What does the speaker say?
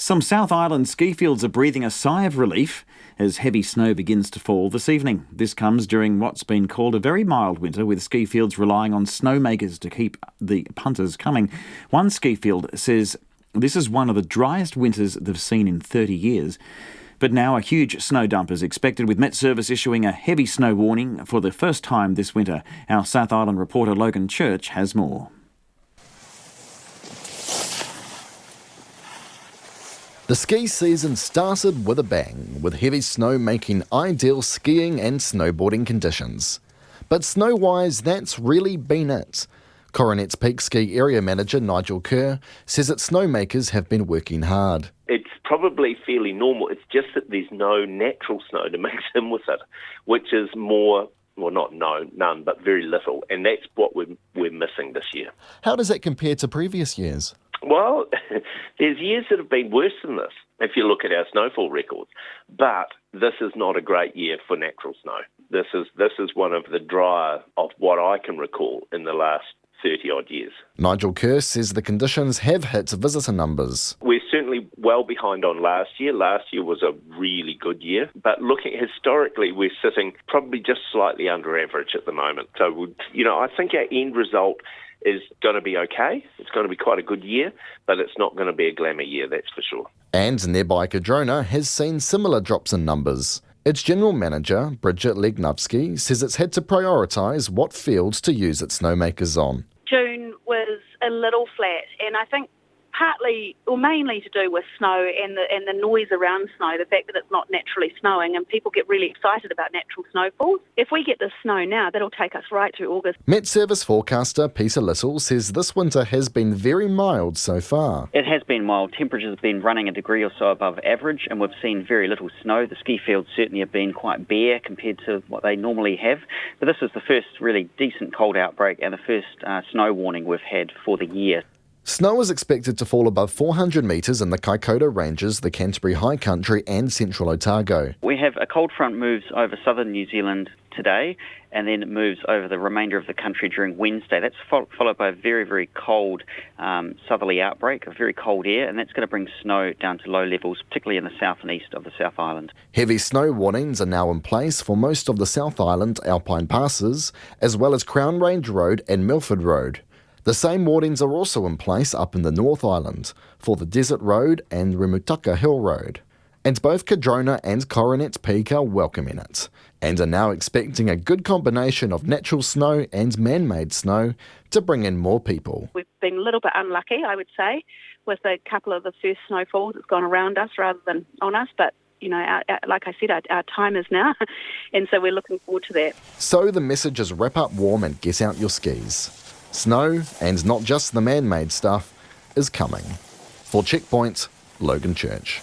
Some South Island ski fields are breathing a sigh of relief as heavy snow begins to fall this evening. This comes during what's been called a very mild winter, with ski fields relying on snowmakers to keep the punters coming. One ski field says this is one of the driest winters they've seen in 30 years. But now a huge snow dump is expected, with Met Service issuing a heavy snow warning for the first time this winter. Our South Island reporter Logan Church has more. The ski season started with a bang, with heavy snow making ideal skiing and snowboarding conditions. But snow-wise, that's really been it. Coronet's Peak Ski Area Manager Nigel Kerr says that snowmakers have been working hard. It's probably fairly normal. It's just that there's no natural snow to mix in with it, which is more, well, not none, but very little. And that's what we're missing this year. How does that compare to previous years? Well, there's years that have been worse than this, if you look at our snowfall records. But this is not a great year for natural snow. This is one of the drier of what I can recall in the last 30-odd years. Nigel Kerr says the conditions have hit visitor numbers. We're certainly well behind on last year. Last year was a really good year. But looking historically, we're sitting probably just slightly under average at the moment. So, I think our end result is going to be okay. It's going to be quite a good year, but it's not going to be a glamour year, that's for sure. And nearby Cardrona has seen similar drops in numbers. Its general manager, Bridget Legnovsky, says it's had to prioritise what fields to use its snowmakers on. June was a little flat, and I think partly or mainly to do with snow and the noise around snow, the fact that it's not naturally snowing, and people get really excited about natural snowfalls. If we get the snow now, that'll take us right to August. Met Service forecaster Peter Little says this winter has been very mild so far. It has been mild. Temperatures have been running a degree or so above average, and we've seen very little snow. The ski fields certainly have been quite bare compared to what they normally have. But this is the first really decent cold outbreak and the first snow warning we've had for the year. Snow is expected to fall above 400 metres in the Kaikoura Ranges, the Canterbury High Country and central Otago. We have a cold front moves over southern New Zealand today, and then it moves over the remainder of the country during Wednesday. That's followed by a very, very cold southerly outbreak of very cold air, and that's going to bring snow down to low levels, particularly in the south and east of the South Island. Heavy snow warnings are now in place for most of the South Island Alpine passes, as well as Crown Range Road and Milford Road. The same warnings are also in place up in the North Island for the Desert Road and Remutaka Hill Road. And both Cardrona and Coronet's Peak are welcoming it, and are now expecting a good combination of natural snow and man-made snow to bring in more people. We've been a little bit unlucky, I would say, with a couple of the first snowfalls that's gone around us rather than on us, but like I said, our time is now, and so we're looking forward to that. So the message is wrap up warm and get out your skis. Snow, and not just the man-made stuff, is coming. For Checkpoint, Logan Church.